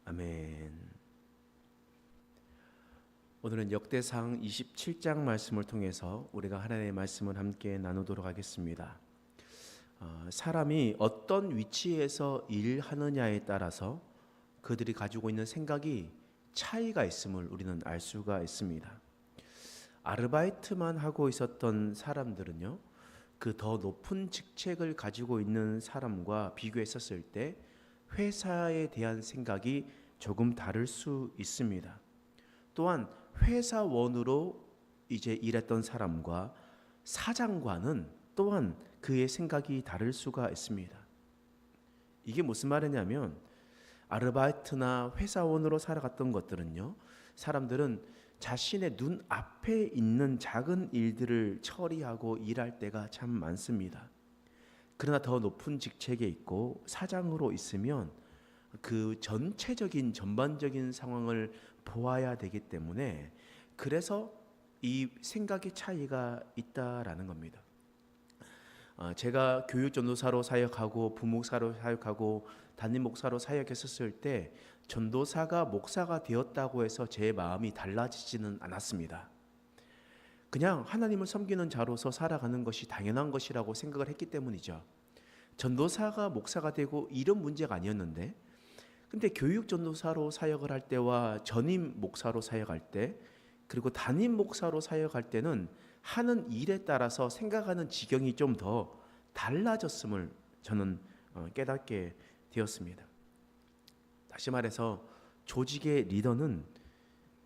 아멘. 오늘은 역대상 27장 말씀을 통해서 우리가 하나님의 말씀을 함께 나누도록 하겠습니다. 사람이 어떤 위치에서 일하느냐에 따라서 그들이 가지고 있는 생각이 차이가 있음을 우리는 알 수가 있습니다. 아르바이트만 하고 있었던 사람들은요, 그 더 높은 직책을 가지고 있는 사람과 비교했었을 때 회사에 대한 생각이 조금 다를 수 있습니다. 또한 회사원으로 이제 일했던 사람과 사장과는 또한 그의 생각이 다를 수가 있습니다. 이게 무슨 말이냐면 아르바이트나 회사원으로 살아갔던 것들은요, 사람들은 자신의 눈 앞에 있는 작은 일들을 처리하고 일할 때가 참 많습니다. 그러나 더 높은 직책에 있고 사장으로 있으면 그 전반적인 상황을 보아야 되기 때문에, 그래서 이 생각의 차이가 있다라는 겁니다. 제가 교육 전도사로 사역하고 부목사로 사역하고 담임 목사로 사역했었을 때 전도사가 목사가 되었다고 해서 제 마음이 달라지지는 않았습니다. 그냥 하나님을 섬기는 자로서 살아가는 것이 당연한 것이라고 생각을 했기 때문이죠. 전도사가 목사가 되고 이런 문제가 아니었는데, 근데 교육 전도사로 사역을 할 때와 전임 목사로 사역할 때, 그리고 담임 목사로 사역할 때는 하는 일에 따라서 생각하는 지경이 좀 더 달라졌음을 저는 깨닫게 되었습니다. 다시 말해서 조직의 리더는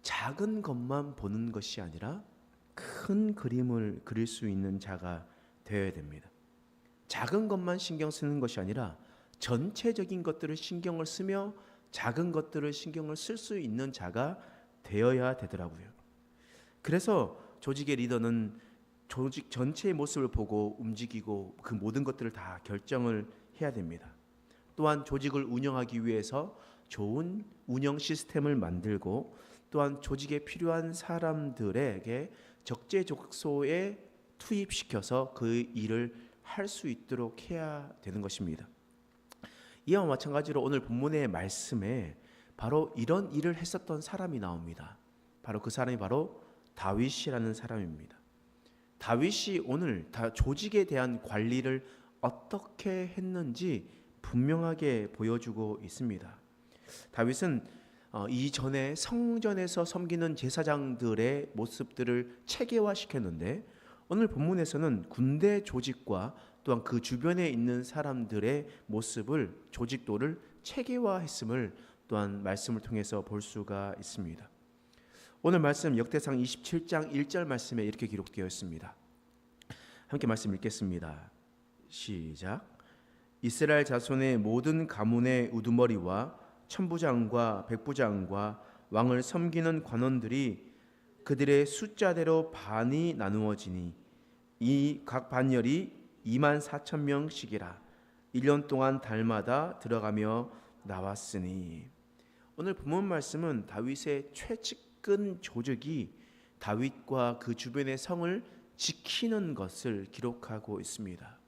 작은 것만 보는 것이 아니라 큰 그림을 그릴 수 있는 자가 되어야 됩니다. 작은 것만 신경 쓰는 것이 아니라 전체적인 것들을 신경을 쓰며 작은 것들을 신경을 쓸 수 있는 자가 되어야 되더라고요. 그래서 조직의 리더는 조직 전체의 모습을 보고 움직이고 그 모든 것들을 다 결정을 해야 됩니다. 또한 조직을 운영하기 위해서 좋은 운영 시스템을 만들고, 또한 조직에 필요한 사람들에게 적재적소에 투입시켜서 그 일을 할 수 있도록 해야 되는 것입니다. 이와 마찬가지로 오늘 본문의 말씀에 바로 이런 일을 했었던 사람이 나옵니다. 바로 그 사람이 바로 다윗이라는 사람입니다. 다윗이 오늘 조직에 대한 관리를 어떻게 했는지 분명하게 보여주고 있습니다. 다윗은 이전에 성전에서 섬기는 제사장들의 모습들을 체계화시켰는데, 오늘 본문에서는 군대 조직과 또한 그 주변에 있는 사람들의 모습을, 조직도를 체계화했음을 또한 말씀을 통해서 볼 수가 있습니다. 오늘 말씀 역대상 27장 1절 말씀에 이렇게 기록되어 있습니다. 함께 말씀 읽겠습니다. 시작. 이스라엘 자손의 모든 가문의 우두머리와 천부장과 백부장과 왕을 섬기는 관원들이 그들의 숫자대로 반이 나누어지니 이 각 반열이 24,000명씩이라 1년 동안 달마다 들어가며 나왔으니. 오늘 본문 말씀은 다윗의 최측근 조직이 다윗과 그 주변의 성을 지키는 것을 기록하고 있습니다.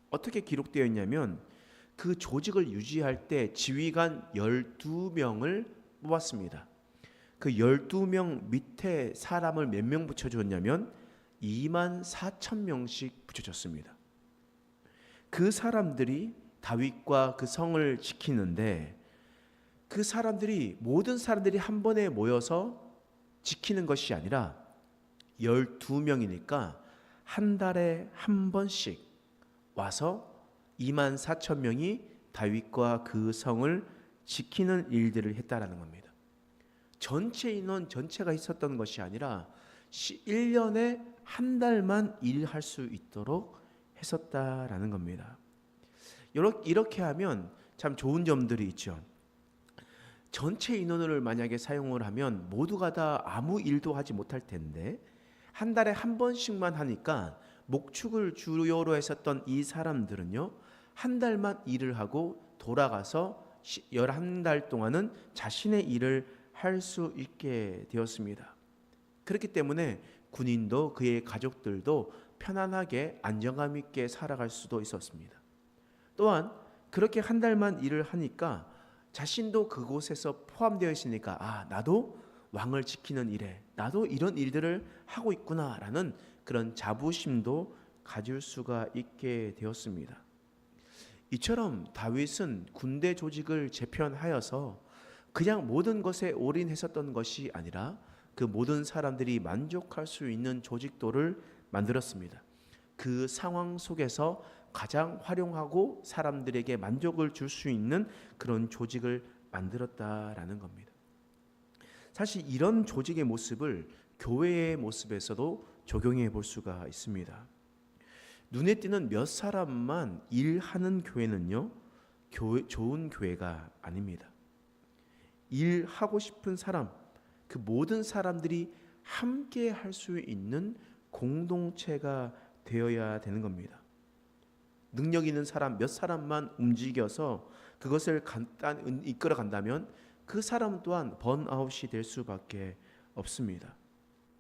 어떻게 기록되어 있냐면, 그 조직을 유지할 때 지휘관 12명을 뽑았습니다. 그 12명 밑에 사람을 몇 명 붙여줬냐면 24,000명씩 붙여줬습니다. 그 사람들이 다윗과 그 성을 지키는데, 그 사람들이 모든 사람들이 한 번에 모여서 지키는 것이 아니라 12명이니까 한 달에 한 번씩 와서 24,000명이 다윗과 그 성을 지키는 일들을 했다라는 겁니다. 전체 인원 전체가 있었던 것이 아니라 1년에 한 달만 일할 수 있도록 했었다라는 겁니다. 이렇게 하면 참 좋은 점들이 있죠. 전체 인원을 만약에 사용을 하면 모두가 다 아무 일도 하지 못할 텐데, 한 달에 한 번씩만 하니까 목축을 주요로 했었던 이 사람들은요, 한 달만 일을 하고 돌아가서 11달 동안은 자신의 일을 할 수 있게 되었습니다. 그렇기 때문에 군인도 그의 가족들도 편안하게 안정감 있게 살아갈 수도 있었습니다. 또한 그렇게 한 달만 일을 하니까 자신도 그곳에서 포함되어 있으니까 나도 왕을 지키는 일에 나도 이런 일들을 하고 있구나라는 그런 자부심도 가질 수가 있게 되었습니다. 이처럼 다윗은 군대 조직을 재편하여서 그냥 모든 것에 올인했었던 것이 아니라 그 모든 사람들이 만족할 수 있는 조직도를 만들었습니다. 그 상황 속에서 가장 활용하고 사람들에게 만족을 줄 수 있는 그런 조직을 만들었다라는 겁니다. 사실 이런 조직의 모습을 교회의 모습에서도 적용해 볼 수가 있습니다. 눈에 띄는 몇 사람만 일하는 교회는요, 좋은 교회가 아닙니다. 일하고 싶은 사람, 그 모든 사람들이 함께 할 수 있는 공동체가 되어야 되는 겁니다. 능력 있는 사람 몇 사람만 움직여서 그것을 간단히 이끌어 간다면 그 사람 또한 번아웃이 될 수밖에 없습니다.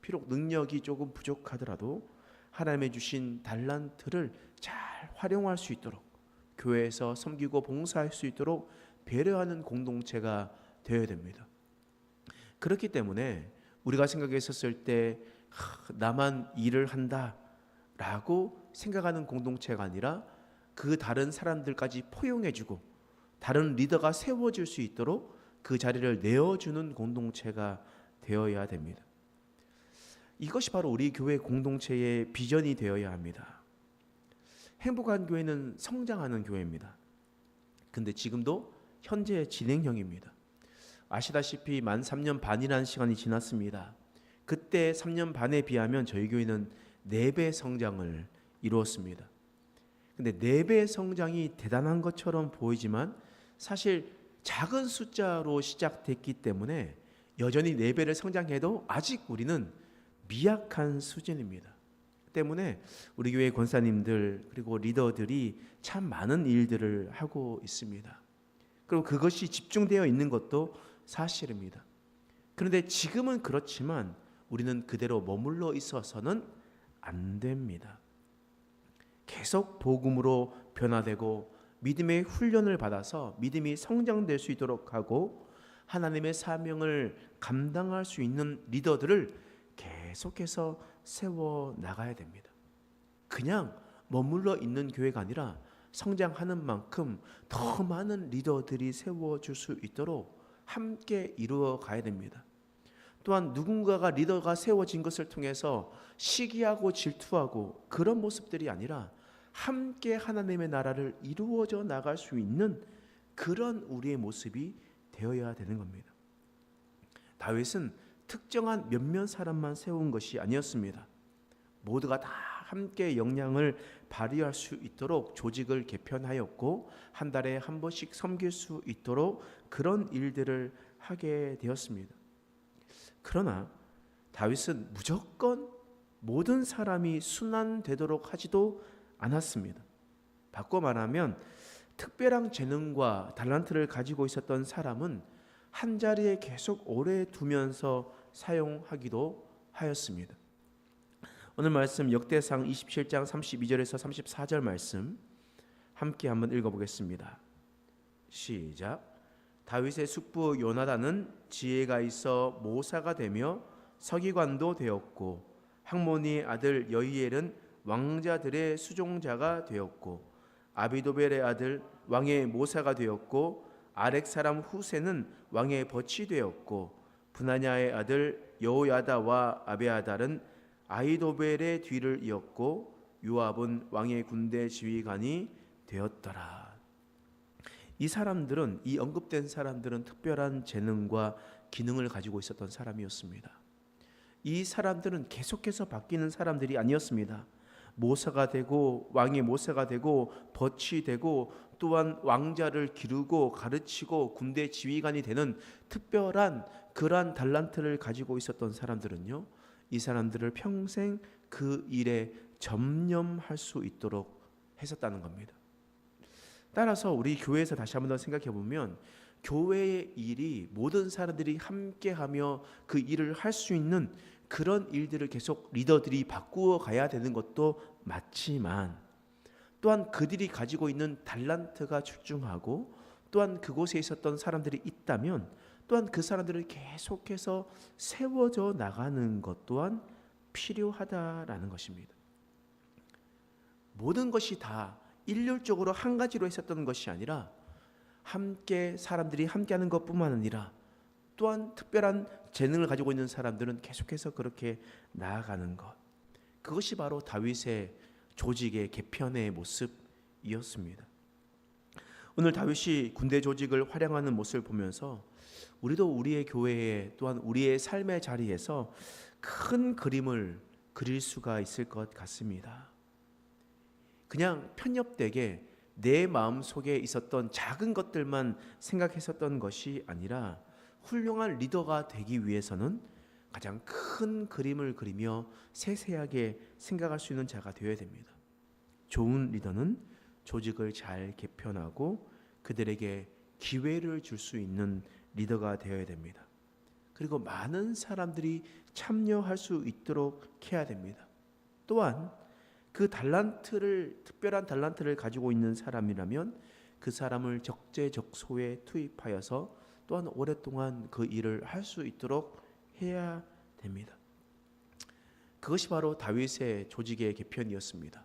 비록 능력이 조금 부족하더라도 하나님의 주신 달란트를 잘 활용할 수 있도록 교회에서 섬기고 봉사할 수 있도록 배려하는 공동체가 되어야 됩니다. 그렇기 때문에 우리가 생각했었을 때 나만 일을 한다라고 생각하는 공동체가 아니라 그 다른 사람들까지 포용해주고 다른 리더가 세워질 수 있도록 그 자리를 내어주는 공동체가 되어야 됩니다. 이것이 바로 우리 교회 공동체의 비전이 되어야 합니다. 행복한 교회는 성장하는 교회입니다. 근데 지금도 현재 진행형입니다. 아시다시피 만 3년 반이라는 시간이 지났습니다. 그때 3년 반에 비하면 저희 교회는 4배 성장을 이루었습니다. 근데 4배 성장이 대단한 것처럼 보이지만 사실 작은 숫자로 시작됐기 때문에 여전히 4배를 성장해도 아직 우리는 미약한 수준입니다. 때문에 우리 교회 권사님들 그리고 리더들이 참 많은 일들을 하고 있습니다. 그리고 그것이 집중되어 있는 것도 사실입니다. 그런데 지금은 그렇지만 우리는 그대로 머물러 있어서는 안 됩니다. 계속 복음으로 변화되고 믿음의 훈련을 받아서 믿음이 성장될 수 있도록 하고 하나님의 사명을 감당할 수 있는 리더들을 계속해서 세워 나가야 됩니다. 그냥 머물러 있는 교회가 아니라 성장하는 만큼 더 많은 리더들이 세워줄 수 있도록 함께 이루어 가야 됩니다. 또한 누군가가 리더가 세워진 것을 통해서 시기하고 질투하고 그런 모습들이 아니라 함께 하나님의 나라를 이루어져 나갈 수 있는 그런 우리의 모습이 되어야 되는 겁니다. 다윗은 특정한 몇몇 사람만 세운 것이 아니었습니다. 모두가 다 함께 역량을 발휘할 수 있도록 조직을 개편하였고 한 달에 한 번씩 섬길 수 있도록 그런 일들을 하게 되었습니다. 그러나 다윗은 무조건 모든 사람이 순환되도록 하지도 않았습니다. 바꿔 말하면 특별한 재능과 달란트를 가지고 있었던 사람은 한 자리에 계속 오래 두면서 사용하기도 하였습니다. 오늘 말씀 역대상 27장 32절에서 34절 말씀 함께 한번 읽어보겠습니다. 시작. 다윗의 숙부 요나단은 지혜가 있어 모사가 되며 서기관도 되었고 학모니의 아들 여히엘은 왕자들의 수종자가 되었고 아비도벨의 아들 왕의 모사가 되었고 아렉 사람 후세는 왕의 벗이 되었고 브나냐의 아들 여호야다와 아베아달은 아히도벨의 뒤를 이었고 요압은 왕의 군대 지휘관이 되었더라. 이 사람들은 이 언급된 사람들은 특별한 재능과 기능을 가지고 있었던 사람이었습니다. 이 사람들은 계속해서 바뀌는 사람들이 아니었습니다. 모사가 되고 왕의 모사가 되고 벗이 되고 또한 왕자를 기르고 가르치고 군대 지휘관이 되는 특별한 그러한 달란트를 가지고 있었던 사람들은요, 이 사람들을 평생 그 일에 전념할 수 있도록 했었다는 겁니다. 따라서 우리 교회에서 다시 한번 더 생각해 보면 교회의 일이 모든 사람들이 함께하며 그 일을 할 수 있는 그런 일들을 계속 리더들이 바꾸어 가야 되는 것도 맞지만 또한 그들이 가지고 있는 달란트가 출중하고 또한 그곳에 있었던 사람들이 있다면 또한 그 사람들을 계속해서 세워져 나가는 것 또한 필요하다라는 것입니다. 모든 것이 다 일률적으로 한 가지로 있었던 것이 아니라 함께 사람들이 함께하는 것뿐만 아니라 또한 특별한 재능을 가지고 있는 사람들은 계속해서 그렇게 나아가는 것, 그것이 바로 다윗의 조직의 개편의 모습이었습니다. 오늘 다윗이 군대 조직을 활용하는 모습을 보면서 우리도 우리의 교회에 또한 우리의 삶의 자리에서 큰 그림을 그릴 수가 있을 것 같습니다. 그냥 편협되게 내 마음 속에 있었던 작은 것들만 생각했었던 것이 아니라 훌륭한 리더가 되기 위해서는 가장 큰 그림을 그리며 세세하게 생각할 수 있는 자가 되어야 됩니다. 좋은 리더는 조직을 잘 개편하고 그들에게 기회를 줄 수 있는 리더가 되어야 됩니다. 그리고 많은 사람들이 참여할 수 있도록 해야 됩니다. 또한 그 특별한 달란트를 가지고 있는 사람이라면 그 사람을 적재적소에 투입하여서 또한 오랫동안 그 일을 할 수 있도록 해야 됩니다. 그것이 바로 다윗의 조직의 개편이었습니다.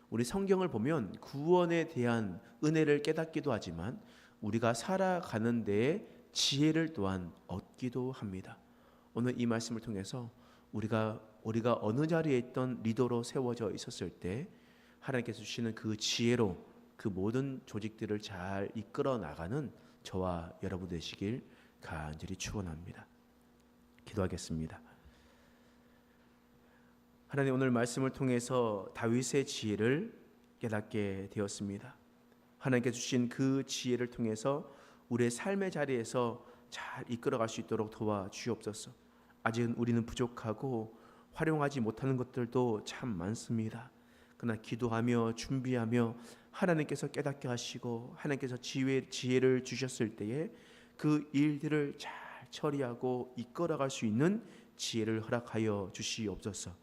우리 성경을 보면 구원에 대한 은혜를 깨닫기도 하지만 우리가 살아가는 데에 지혜를 또한 얻기도 합니다. 오늘 이 말씀을 통해서 우리가 어느 자리에 있던 리더로 세워져 있었을 때 하나님께서 주시는 그 지혜로 그 모든 조직들을 잘 이끌어 나가는 저와 여러분 되시길 간절히 축원합니다. 기도하겠습니다. 하나님, 오늘 말씀을 통해서 다윗의 지혜를 깨닫게 되었습니다. 하나님께 주신 그 지혜를 통해서 우리의 삶의 자리에서 잘 이끌어갈 수 있도록 도와주옵소서. 아직은 우리는 부족하고 활용하지 못하는 것들도 참 많습니다. 그러나 기도하며 준비하며 하나님께서 깨닫게 하시고 하나님께서 지혜를 주셨을 때에 그 일들을 잘 처리하고 이끌어갈 수 있는 지혜를 허락하여 주시옵소서.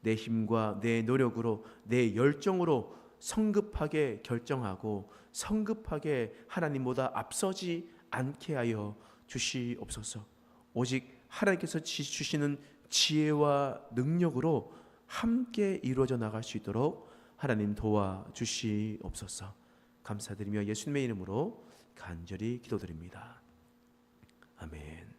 내 힘과 내 노력으로 내 열정으로 성급하게 결정하고 성급하게 하나님보다 앞서지 않게 하여 주시옵소서. 오직 하나님께서 주시는 지혜와 능력으로 함께 이루어져 나갈 수 있도록 하나님 도와주시옵소서. 감사드리며 예수님의 이름으로 간절히 기도드립니다. 아멘.